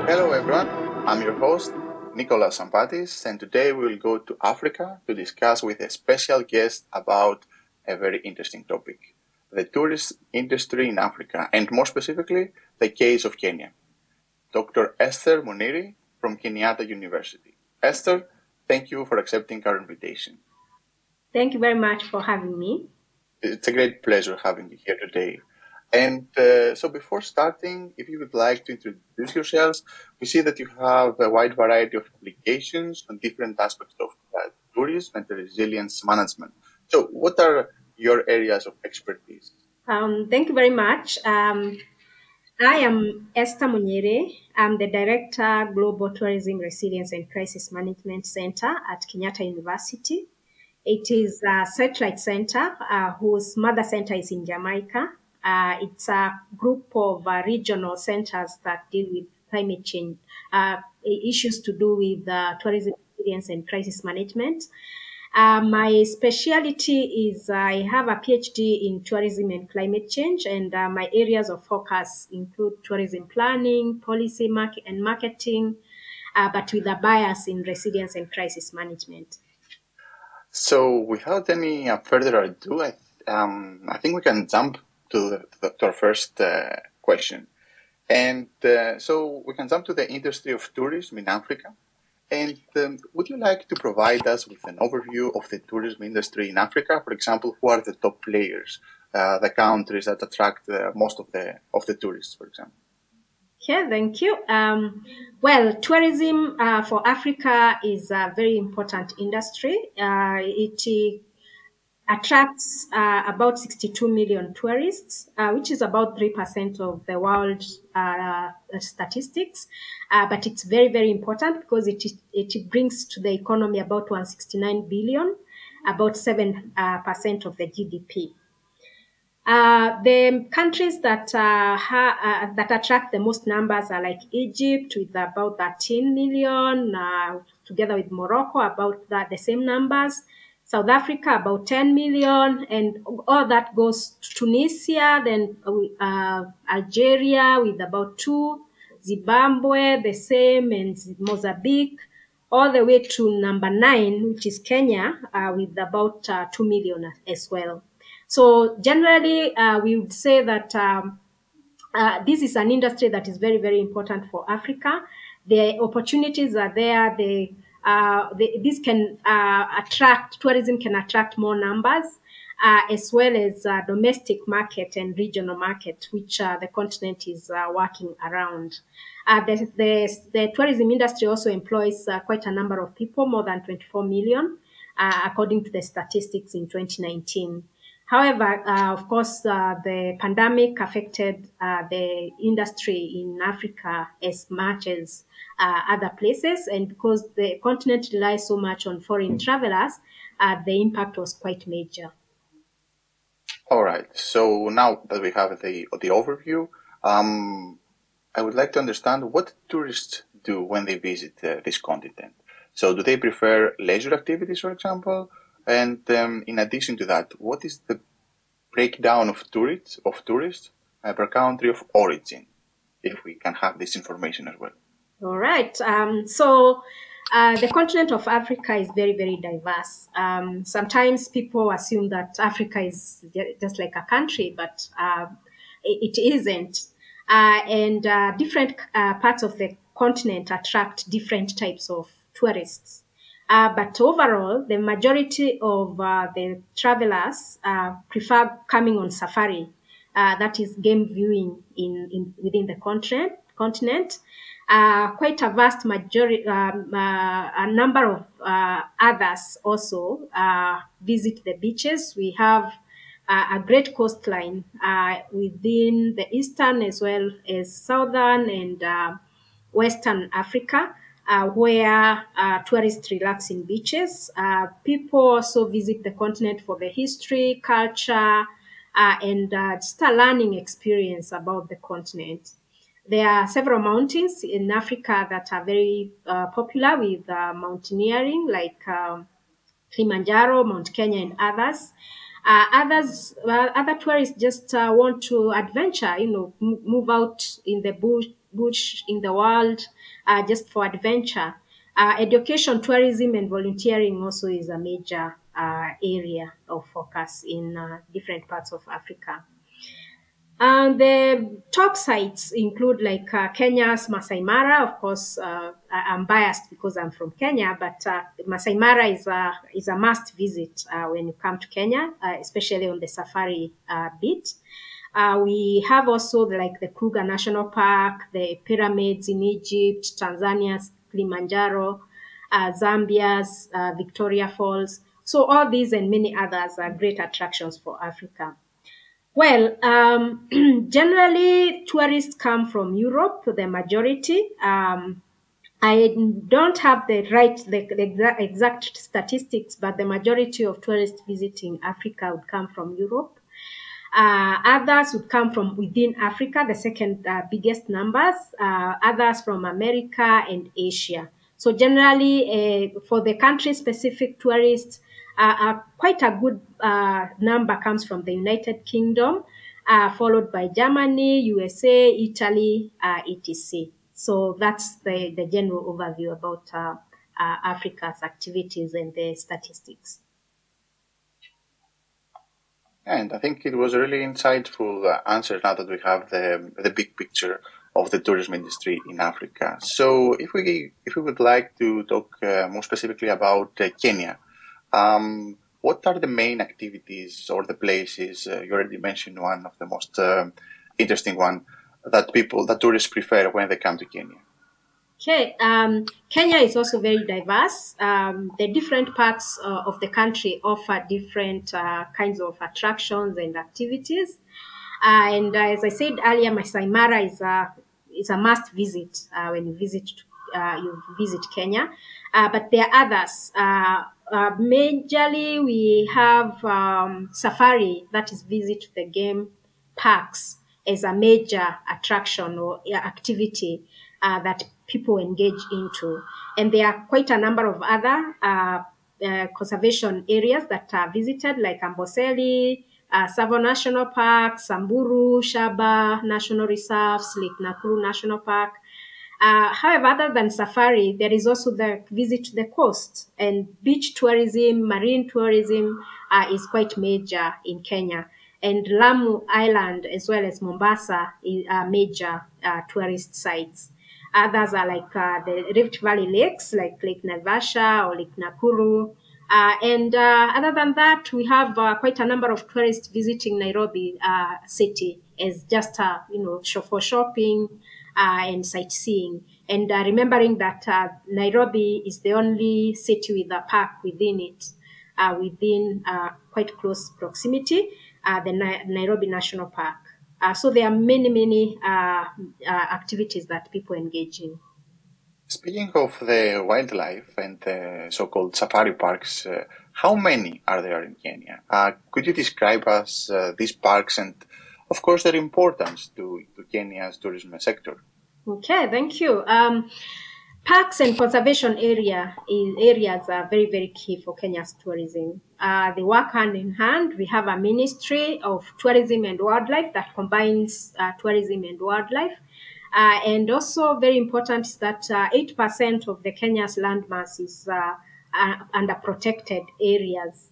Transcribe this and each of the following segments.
Hello everyone, I'm your host, Nicholas Sampatis, and today we will go to Africa to discuss with a special guest about a very interesting topic, the tourist industry in Africa, and more specifically, the case of Kenya. Dr. Esther Munyiri from Kenyatta University. Esther, thank you for accepting our invitation. Thank you very much for having me. It's a great pleasure having you here today. And so before starting, if you would like to introduce yourselves, we see that you have a wide variety of publications on different aspects of tourism and resilience management. So what are your areas of expertise? Thank you very much. I am Esther Munyiri. I'm the Director, Global Tourism Resilience and Crisis Management Center at Kenyatta University. It is a satellite center whose mother center is in Jamaica. It's a group of regional centers that deal with climate change, issues to do with tourism resilience and crisis management. My specialty is I have a PhD in tourism and climate change, and my areas of focus include tourism planning, policy and marketing, but with a bias in resilience and crisis management. So without any further ado, I think we can jump to our first question. And so we can jump to the industry of tourism in Africa. And would you like to provide us with an overview of the tourism industry in Africa? For example, who are the top players, the countries that attract most of the tourists, for example? Yeah, thank you. Well, tourism for Africa is a very important industry. It attracts about 62 million tourists, which is about 3% of the world statistics. But it's very, very important because it brings to the economy about 169 billion, about 7% of the GDP. The countries that attract the most numbers are like Egypt with about 13 million, together with Morocco about the same numbers. South Africa about 10 million, and all that goes to Tunisia, then Algeria with about 2, Zimbabwe the same, and Mozambique, all the way to number 9, which is Kenya, with about 2 million as well. So generally, we would say that this is an industry that is very, very important for Africa. The opportunities are there. This can tourism can attract more numbers, as well as domestic market and regional market, which the continent is working around. The tourism industry also employs quite a number of people, more than 24 million, according to the statistics in 2019. However, of course, the pandemic affected the industry in Africa as much as other places. And because the continent relies so much on foreign travelers, the impact was quite major. All right. So now that we have the overview, I would like to understand what tourists do when they visit this continent. So do they prefer leisure activities, for example? And in addition to that, what is the breakdown of tourists per country of origin, if we can have this information as well? All right. So the continent of Africa is very, very diverse. Sometimes people assume that Africa is just like a country, but it isn't. And different parts of the continent attract different types of tourists. But overall, the majority of the travelers prefer coming on safari, that is game viewing within the continent. Quite a vast majority, a number of others also visit the beaches. We have a great coastline within the eastern as well as southern and western Africa. Where tourists relax in beaches. People also visit the continent for the history, culture, and just a learning experience about the continent. There are several mountains in Africa that are very popular with mountaineering, like Kilimanjaro, Mount Kenya, and others. Other tourists just want to adventure, move out in the bush in the world, just for adventure. Education, tourism, and volunteering also is a major area of focus in different parts of Africa. And the top sites include like Kenya's Masai Mara. Of course, I'm biased because I'm from Kenya, but Masai Mara is a must visit when you come to Kenya, especially on the safari bit. We have also the Kruger National Park, the pyramids in Egypt, Tanzania's Kilimanjaro, Zambia's Victoria Falls. So all these and many others are great attractions for Africa. Well, generally, tourists come from Europe, the majority. I don't have the exact statistics, but the majority of tourists visiting Africa would come from Europe. Others would come from within Africa, the second biggest numbers, others from America and Asia. So generally, for the country-specific tourists, quite a good number comes from the United Kingdom, followed by Germany, USA, Italy, etc. So that's the general overview about Africa's activities and the statistics. And I think it was a really insightful answer now that we have the big picture of the tourism industry in Africa. So if we would like to talk more specifically about Kenya, what are the main activities or the places, you already mentioned one of the most interesting one, that tourists prefer when they come to Kenya? Okay, Kenya is also very diverse. The different parts of the country offer different kinds of attractions and activities. And as I said earlier, Masai Mara is a must visit when you visit Kenya. But there are others. Majorly, we have safari, that is visit the game parks, as a major attraction or activity that people engage into. And there are quite a number of other conservation areas that are visited, like Amboseli, Tsavo National Park, Samburu, Shaba National Reserves, Lake Nakuru National Park. However, other than safari, there is also the visit to the coast, and beach tourism, marine tourism is quite major in Kenya. And Lamu Island, as well as Mombasa, are major tourist sites. Others are like the Rift Valley lakes, like Lake Naivasha or Lake Nakuru. And other than that, we have quite a number of tourists visiting Nairobi city as just for shopping and sightseeing. And remembering that Nairobi is the only city with a park within it, within quite close proximity, the Nairobi National Park. So there are many activities that people engage in. Speaking of the wildlife and the so-called safari parks, how many are there in Kenya? Could you describe us these parks and, of course, their importance to Kenya's tourism sector? Okay, thank you. Parks and conservation areas are very, very key for Kenya's tourism. They work hand in hand. We have a Ministry of Tourism and Wildlife that combines tourism and wildlife. And also very important is that 8% of the Kenya's landmass is under protected areas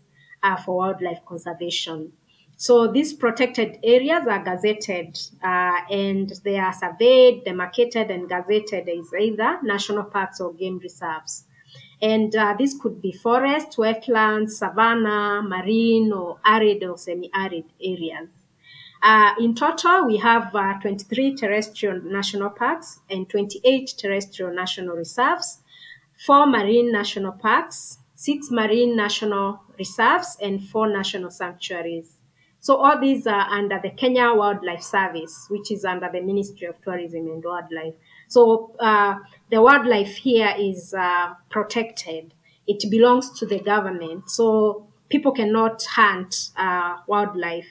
for wildlife conservation. So these protected areas are gazetted and they are surveyed, demarcated, and gazetted as either national parks or game reserves. And this could be forest, wetlands, savanna, marine, or arid or semi-arid areas. In total, we have 23 terrestrial national parks and 28 terrestrial national reserves, 4 marine national parks, 6 marine national reserves, and 4 national sanctuaries. So all these are under the Kenya Wildlife Service, which is under the Ministry of Tourism and Wildlife. So the wildlife here is protected. It belongs to the government. So people cannot hunt wildlife.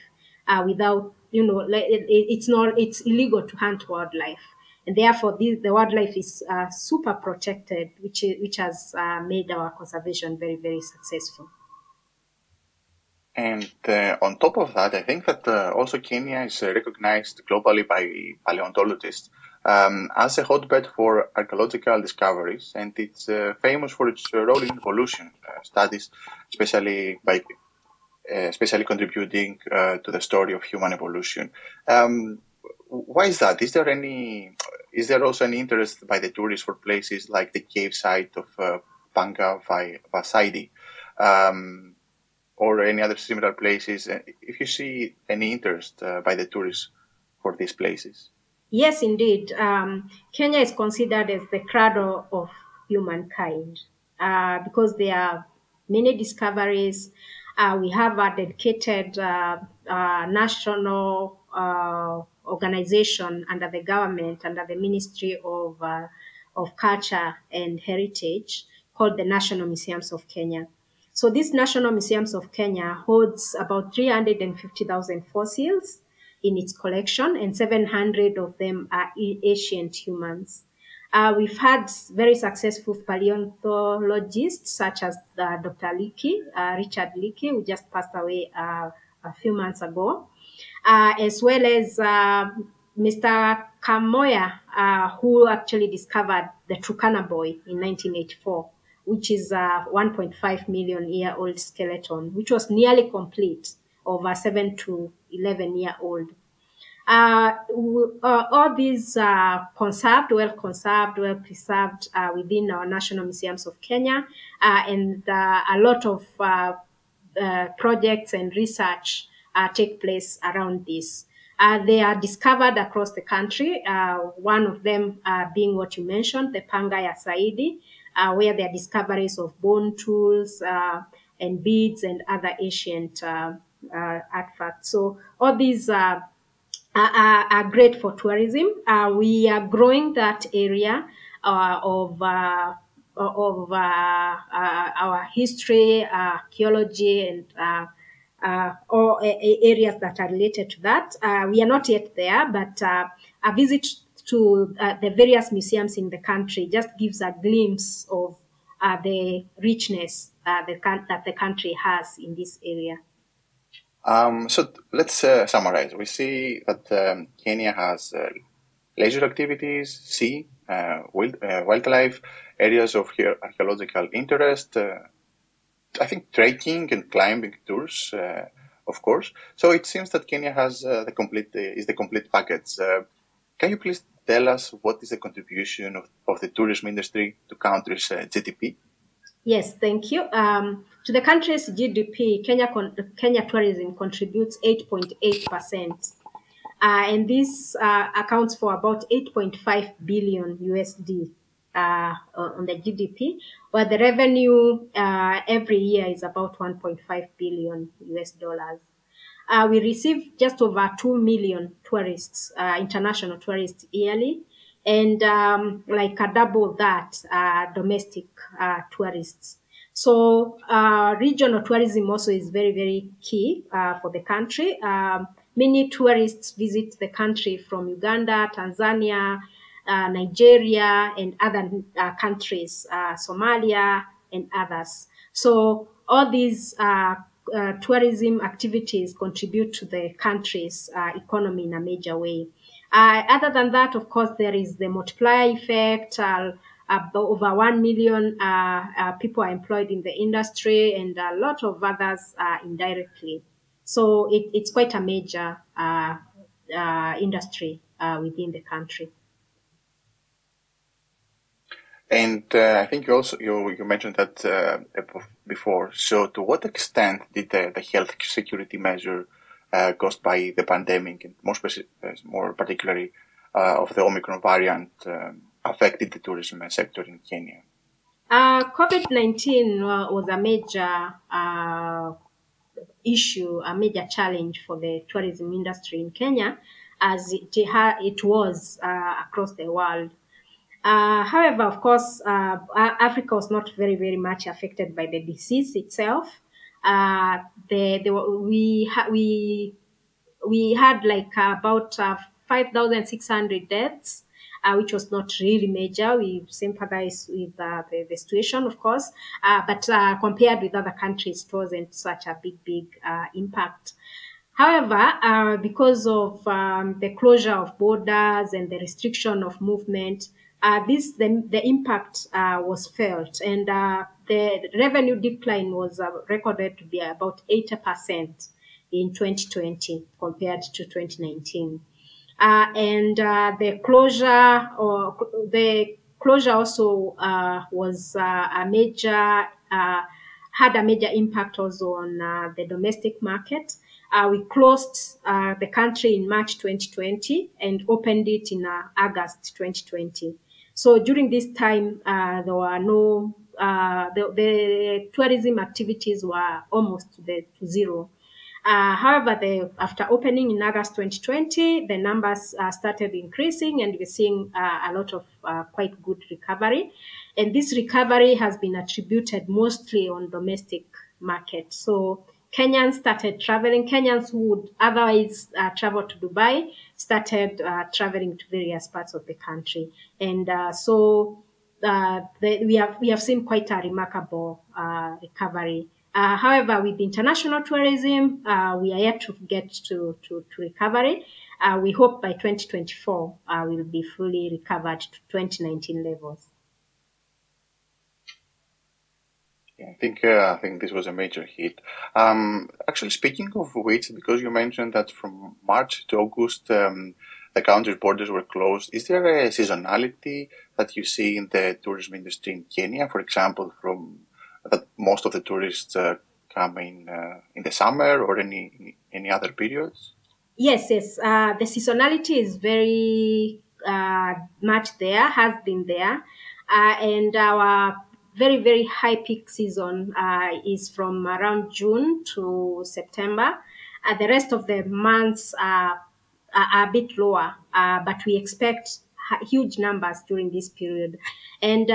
without, it's illegal to hunt wildlife. And therefore, the wildlife is super protected, which has made our conservation very, very successful. And on top of that, I think that also Kenya is recognized globally by paleontologists as a hotbed for archaeological discoveries, and it's famous for its role in evolution studies, especially contributing to the story of human evolution. Why is that? Is there also any interest by the tourists for places like the cave site of Panga Vasaidi? Or any other similar places, if you see any interest by the tourists for these places? Yes, indeed. Kenya is considered as the cradle of humankind because there are many discoveries. We have a dedicated national organization under the government, under the Ministry of Culture and Heritage, called the National Museums of Kenya. So these National Museums of Kenya holds about 350,000 fossils in its collection, and 700 of them are ancient humans. We've had very successful paleontologists such as Dr. Richard Leakey, who just passed away a few months ago, as well as Mr. Kamoya, who actually discovered the Turkana boy in 1984, which is a 1.5 million year old skeleton, which was nearly complete of a 7 to 11 year old. All these are well preserved within our National Museums of Kenya, and a lot of projects and research take place around this. They are discovered across the country, one of them being what you mentioned, the Panga Saidi, where there are discoveries of bone tools and beads and other ancient artifacts. So all these are great for tourism. We are growing that area of our history, archaeology, and or areas that are related to that. We are not yet there, but a visit to the various museums in the country just gives a glimpse of the richness that the country has in this area. So let's summarize. We see that Kenya has leisure activities, sea, wildlife, areas of archaeological interest, I think trekking and climbing tours, of course. So it seems that Kenya has the complete package. Can you please tell us what is the contribution of the tourism industry to country's GDP? Yes, thank you. To the country's GDP, Kenya tourism contributes 8.8%. And this accounts for about 8.5 billion USD on the GDP, while the revenue every year is about 1.5 billion US dollars. We receive just over 2 million tourists, international tourists yearly, and like double that domestic tourists. So regional tourism also is very, very key for the country. Many tourists visit the country from Uganda, Tanzania, Nigeria, and other countries, Somalia, and others. So all these tourism activities contribute to the country's economy in a major way. Other than that, of course, there is the multiplier effect. Over 1 million people are employed in the industry, and a lot of others indirectly. So it's quite a major industry within the country. And I think you mentioned that before. So to what extent did the health security measure caused by the pandemic, and more particularly of the Omicron variant, affected the tourism sector in Kenya? COVID-19 was a major issue, a major challenge for the tourism industry in Kenya, as it was across the world. However, of course, Africa was not very, very much affected by the disease itself. We we had like about 5,600 deaths, which was not really major. We sympathize with the situation, of course, but compared with other countries, it wasn't such a big impact. However, because of the closure of borders and the restriction of movement, the impact was felt, and the revenue decline was recorded to be about 80% in 2020 compared to 2019. And the closure also was a major had a major impact also on the domestic market. We closed the country in March 2020 and opened it in August 2020. So during this time, there were no the tourism activities were almost to zero. However, after opening in August 2020, the numbers started increasing, and we're seeing a lot of quite good recovery. And this recovery has been attributed mostly on domestic market. So Kenyans started traveling. Kenyans who would otherwise travel to Dubai started traveling to various parts of the country. And we have seen quite a remarkable recovery. However, with international tourism, we are yet to get to recovery. We hope by 2024 we'll be fully recovered to 2019 levels. Yeah, I think this was a major hit. Actually, speaking of which, because you mentioned that from March to August, the country's borders were closed, is there a seasonality that you see in the tourism industry in Kenya, for example, from that most of the tourists come in the summer or any other periods? Yes. The seasonality is very much there, has been there, and our very high peak season is from around June to September. The rest of the months are a bit lower, but we expect huge numbers during this period. And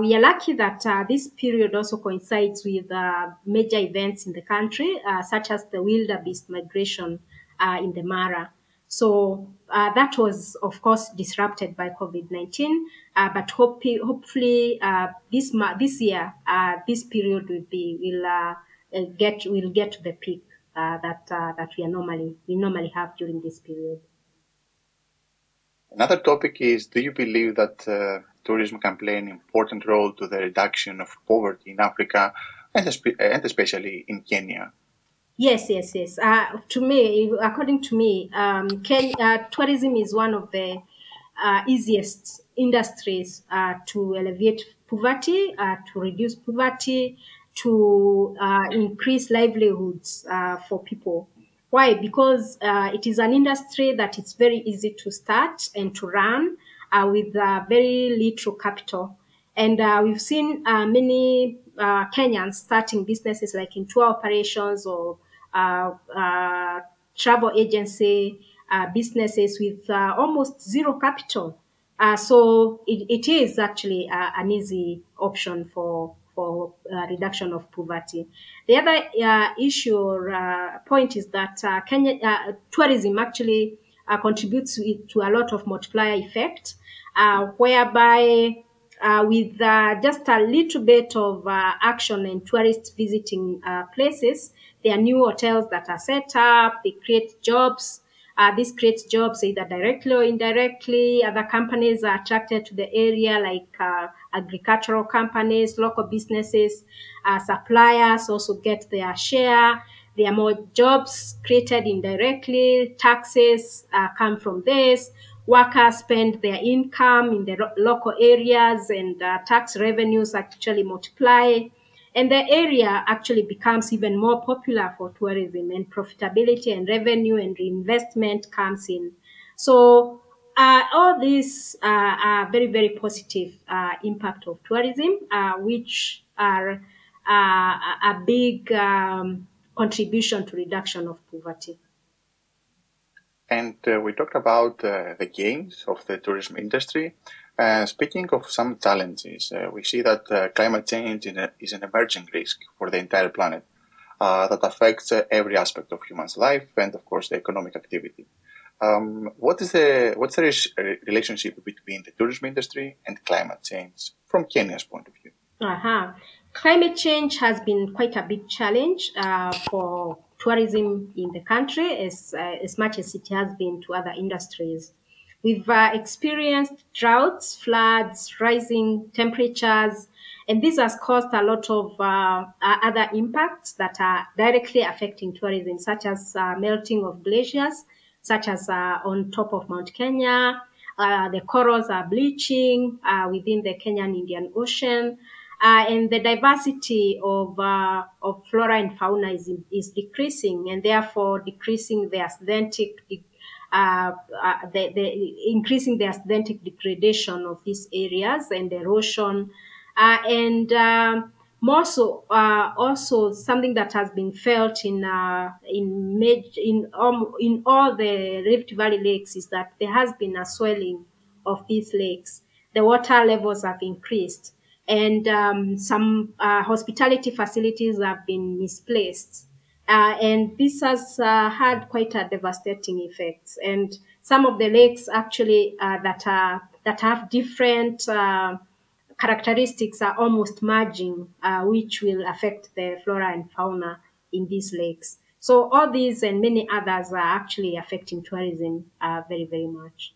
we are lucky that this period also coincides with major events in the country, such as the wildebeest migration in the Mara. So that was, of course, disrupted by COVID-19, but hopefully this year, this period will get to the peak that we normally have during this period. Another topic is: do you believe that tourism can play an important role to the reduction of poverty in Africa and especially in Kenya? Yes. According to me, tourism is one of the easiest industries to alleviate poverty, to reduce poverty, to increase livelihoods for people. Why? Because it is an industry that is very easy to start and to run with very little capital. And we've seen many Kenyans starting businesses like in tour operations or travel agency businesses with almost zero capital. So it is actually an easy option for reduction of poverty. The other issue or point is that tourism actually contributes to a lot of multiplier effect, whereby with just a little bit of action and tourists visiting places, there are new hotels that are set up, they create jobs. This creates jobs either directly or indirectly. Other companies are attracted to the area, like agricultural companies, local businesses, suppliers also get their share. There are more jobs created indirectly. Taxes come from this. Workers spend their income in the local areas, and tax revenues actually multiply. And the area actually becomes even more popular for tourism, and profitability and revenue and reinvestment comes in. So all these are very positive impact of tourism, which are a big contribution to reduction of poverty. And we talked about the gains of the tourism industry. Speaking of some challenges, we see that climate change is an emerging risk for the entire planet. that affects every aspect of human's life and, of course, the economic activity. What's the relationship between the tourism industry and climate change from Kenya's point of view? Climate change has been quite a big challenge for tourism in the country as much as it has been to other industries. We've experienced droughts, floods, rising temperatures, and this has caused a lot of other impacts that are directly affecting tourism, such as melting of glaciers, such as on top of Mount Kenya. The corals are bleaching within the Kenyan Indian Ocean. And the diversity of flora and fauna is decreasing, and therefore decreasing the aesthetic, increasing the aesthetic degradation of these areas and erosion, more so, also something that has been felt in all the Rift Valley lakes is that there has been a swelling of these lakes. The water levels have increased, and some hospitality facilities have been misplaced. And this has had quite a devastating effect. And some of the lakes actually that have different characteristics are almost merging, which will affect the flora and fauna in these lakes. So all these and many others are actually affecting tourism very, very much.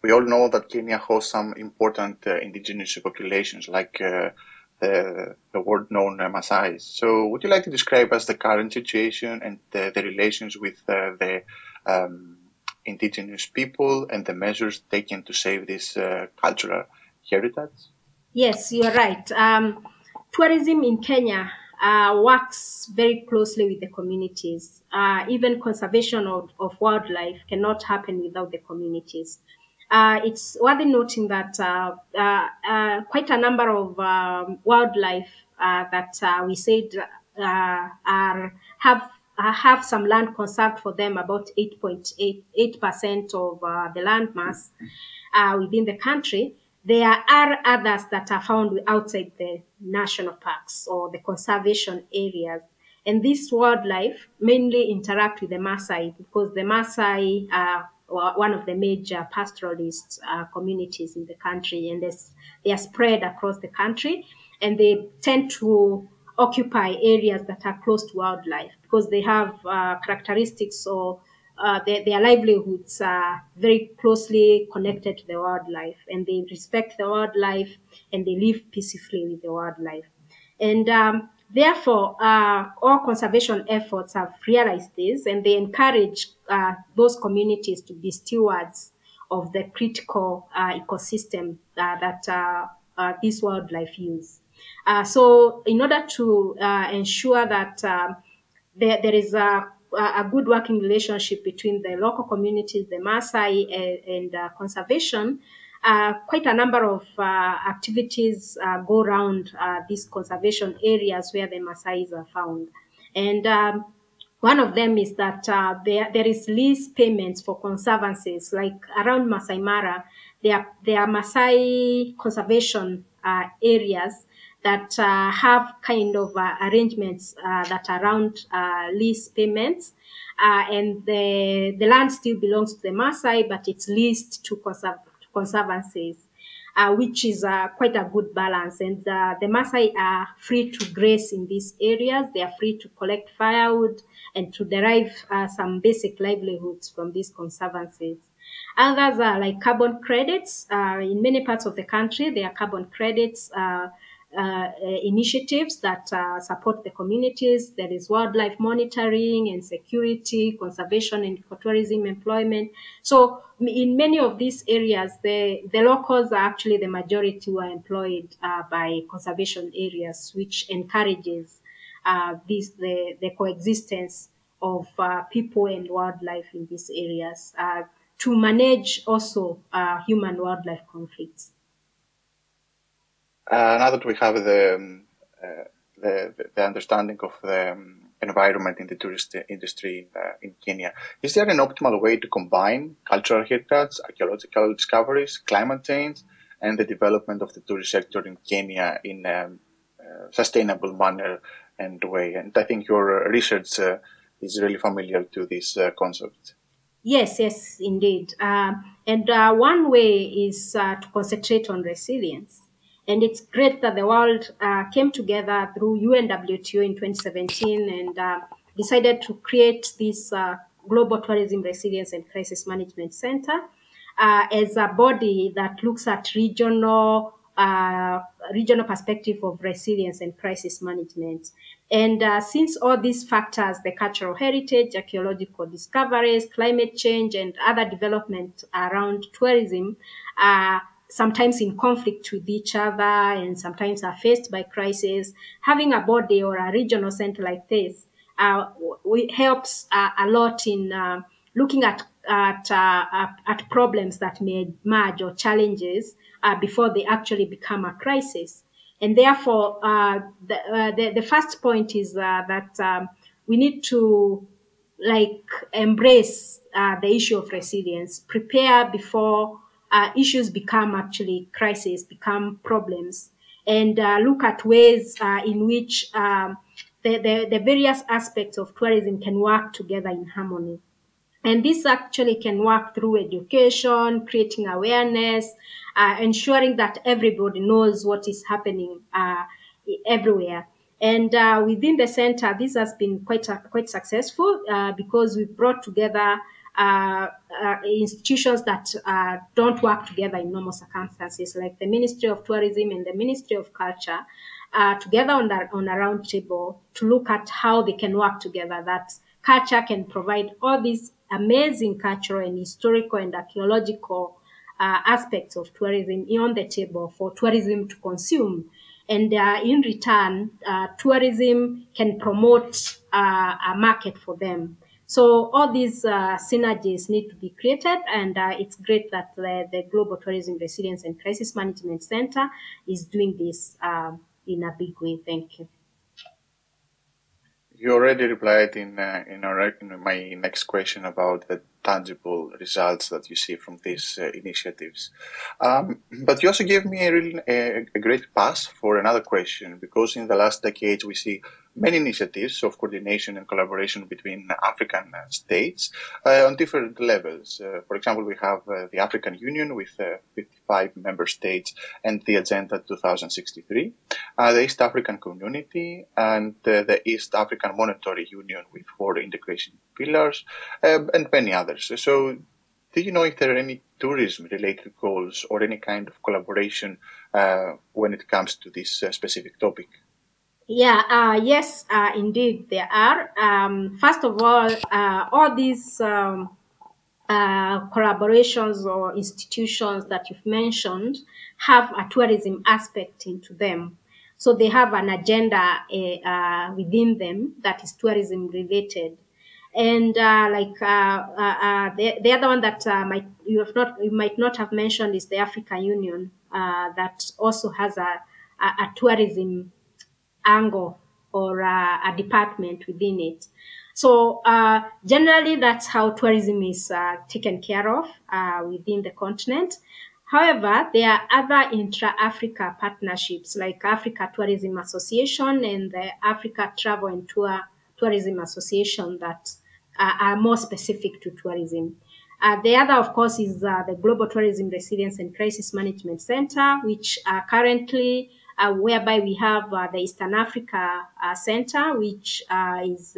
We all know that Kenya hosts some important indigenous populations, like the world-known Masai. So would you like to describe us the current situation and the relations with the indigenous people and the measures taken to save this cultural heritage? Yes, you're right. Tourism in Kenya works very closely with the communities. Even conservation of wildlife cannot happen without the communities. It's worth noting that quite a number of wildlife that we said have some land conserved for them, about 8.8% of the land mass within the country. There are others that are found outside the national parks or the conservation areas. And this wildlife mainly interact with the Masai, because the Masai are one of the major pastoralist communities in the country, and they are spread across the country, and they tend to occupy areas that are close to wildlife because they have characteristics or their livelihoods are very closely connected to the wildlife, and they respect the wildlife and they live peacefully with the wildlife. And therefore, all conservation efforts have realized this, and they encourage those communities to be stewards of the critical ecosystem that this wildlife use. So in order to ensure that there is a good working relationship between the local communities, the Masai, and conservation, quite a number of activities go around these conservation areas where the Masais are found. And one of them is that there is lease payments for conservancies, like around Masai Mara. There are Masai conservation areas that have kind of arrangements that are around lease payments. And the land still belongs to the Masai, but it's leased to conservancies, which is quite a good balance. And the Masai are free to graze in these areas. They are free to collect firewood and to derive some basic livelihoods from these conservancies. Others are like carbon credits. In many parts of the country, there are carbon credits initiatives that support the communities. There is wildlife monitoring and security, conservation and ecotourism employment. So in many of these areas, the locals are actually the majority who are employed by conservation areas, which encourages the coexistence of people and wildlife in these areas to manage also human-wildlife conflicts. Now that we have the understanding of the environment in the tourist industry in Kenya, is there an optimal way to combine cultural heritage, archaeological discoveries, climate change, and the development of the tourist sector in Kenya in a sustainable manner and way. And I think your research is really familiar to this concept. Yes, yes, indeed. One way is to concentrate on resilience. And it's great that the world came together through UNWTO in 2017 and decided to create this Global Tourism Resilience and Crisis Management Center as a body that looks at regional perspective of resilience and crisis management. And since all these factors, the cultural heritage, archaeological discoveries, climate change, and other development around tourism are sometimes in conflict with each other and sometimes are faced by crisis, having a body or a regional center like this helps a lot in looking at problems that may emerge or challenges before they actually become a crisis. And therefore, the first point is that we need to embrace the issue of resilience, prepare before issues become actually crises, become problems, and look at ways in which the various aspects of tourism can work together in harmony. And this actually can work through education, creating awareness, ensuring that everybody knows what is happening everywhere. And within the center, this has been quite successful because we've brought together institutions that don't work together in normal circumstances, like the Ministry of Tourism and the Ministry of Culture, together on a round table to look at how they can work together, that culture can provide all these amazing cultural and historical and archaeological aspects of tourism on the table for tourism to consume. And in return, tourism can promote a market for them. So all these synergies need to be created, and it's great that the Global Tourism Resilience and Crisis Management Center is doing this in a big way. Thank you. You already replied in my next question about the tangible results that you see from these initiatives. But you also gave me a great pass for another question, because in the last decades we see many initiatives of coordination and collaboration between African states on different levels. For example, we have the African Union with 55 member states and the Agenda 2063, the East African Community, and the East African Monetary Union with 4 integration pillars, and many others. So do you know if there are any tourism-related goals or any kind of collaboration when it comes to this specific topic? Yeah, yes, indeed, there are. First of all these collaborations or institutions that you've mentioned have a tourism aspect into them. So they have an agenda within them that is tourism related. And the other one that you might not have mentioned is the African Union that also has a tourism angle or a department within it. So generally, that's how tourism is taken care of within the continent. However, there are other intra-Africa partnerships like Africa Tourism Association and the Africa Travel and Tourism Association that are more specific to tourism. The other, of course, is the Global Tourism Resilience and Crisis Management Center, which currently whereby we have the Eastern Africa Center, which is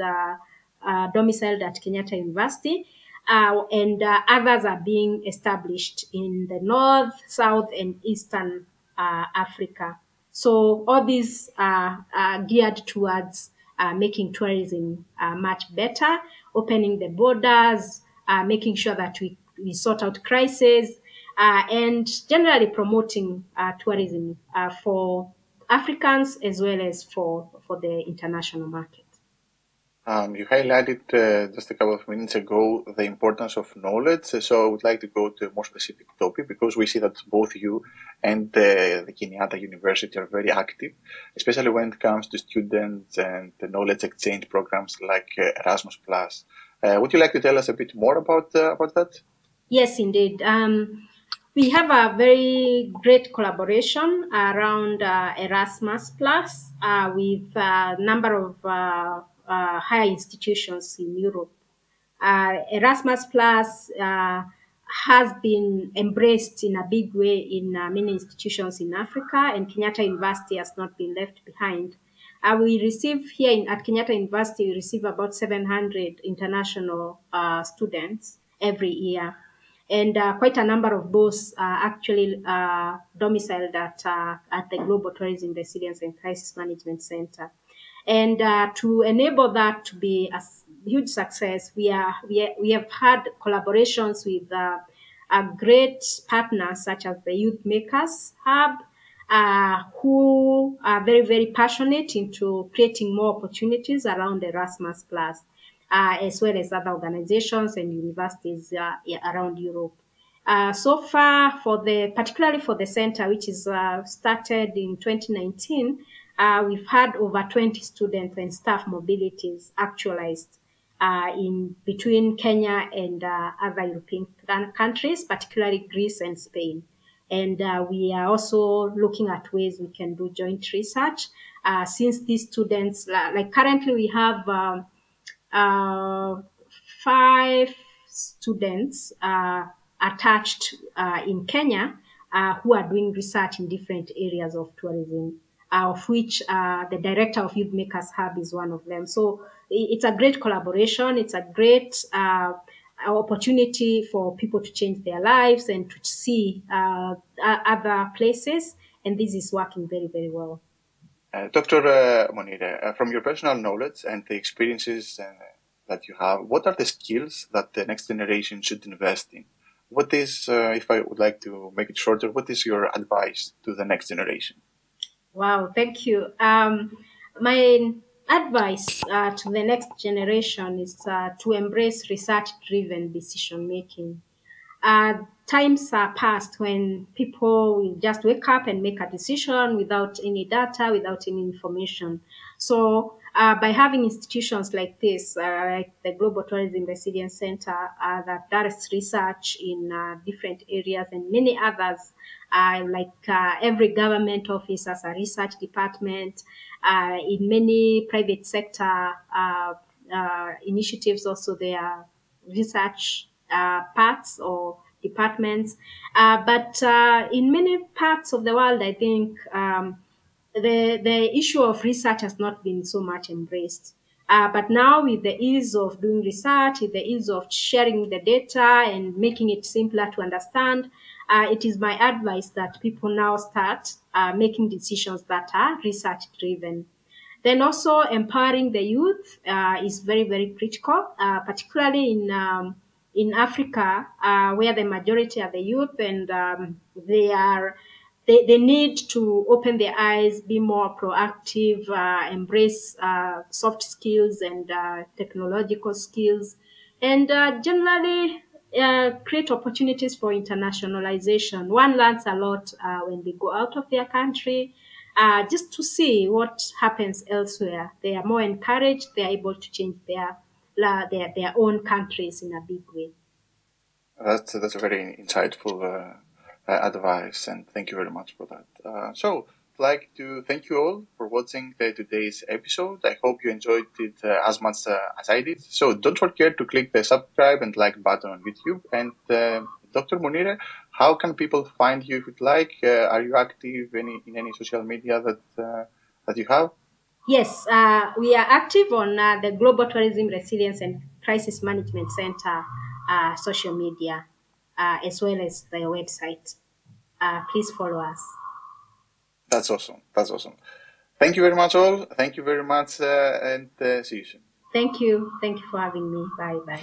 domiciled at Kenyatta University, and others are being established in the North, South, and Eastern Africa. So all these are geared towards making tourism much better, opening the borders, making sure that we sort out crises, and generally promoting tourism for Africans as well as for the international market. You highlighted just a couple of minutes ago the importance of knowledge. So I would like to go to a more specific topic, because we see that both you and the Kenyatta University are very active, especially when it comes to students and the knowledge exchange programs like Erasmus+. Would you like to tell us a bit more about that? Yes, indeed. We have a very great collaboration around Erasmus Plus with a number of higher institutions in Europe. Erasmus Plus has been embraced in a big way in many institutions in Africa, and Kenyatta University has not been left behind. We receive here at Kenyatta University, we receive about 700 international students every year. And quite a number of those are actually domiciled at the Global Tourism Resilience and Crisis Management Center. And to enable that to be a huge success, we have had collaborations with great partners such as the Youth Makers Hub, who are very, very passionate into creating more opportunities around Erasmus Plus, as well as other organizations and universities around Europe. So far, particularly for the center, which is started in 2019, we've had over 20 students and staff mobilities actualized in between Kenya and other European countries, particularly Greece and Spain. And we are also looking at ways we can do joint research since these students, like currently we have 5 students attached in Kenya who are doing research in different areas of tourism, of which the director of Youth Makers Hub is one of them. So it's a great collaboration. It's a great opportunity for people to change their lives and to see other places. And this is working very, very well. Dr. Munyiri, from your personal knowledge and the experiences that you have, what are the skills that the next generation should invest in? What is, if I would like to make it shorter, what is your advice to the next generation? Wow, thank you. My advice to the next generation is to embrace research-driven decision-making. Times are past when people will just wake up and make a decision without any data, without any information. So by having institutions like this, like the Global Tourism Resilience Center, that does research in different areas, and many others, every government office has a research department. In many private sector initiatives also, there are research parts or departments. But in many parts of the world, I think the issue of research has not been so much embraced. But now with the ease of doing research, with the ease of sharing the data and making it simpler to understand, it is my advice that people now start making decisions that are research-driven. Then also empowering the youth is very, very critical, particularly in Africa, where the majority are the youth, and they need to open their eyes, be more proactive, embrace soft skills and technological skills, and generally create opportunities for internationalization. One learns a lot when they go out of their country, just to see what happens elsewhere. They are more encouraged. They are able to change their own countries in a big way. That's a very insightful advice, and thank you very much for that. So I'd like to thank you all for watching today's episode. I hope you enjoyed it as much as I did. So don't forget to click the subscribe and like button on YouTube. And Dr. Munyiri, how can people find you if you'd like? Are you active in any social media that you have? Yes, we are active on the Global Tourism Resilience and Crisis Management Center social media, as well as the website. Please follow us. That's awesome. That's awesome. Thank you very much, all. Thank you very much, and see you soon. Thank you. Thank you for having me. Bye-bye.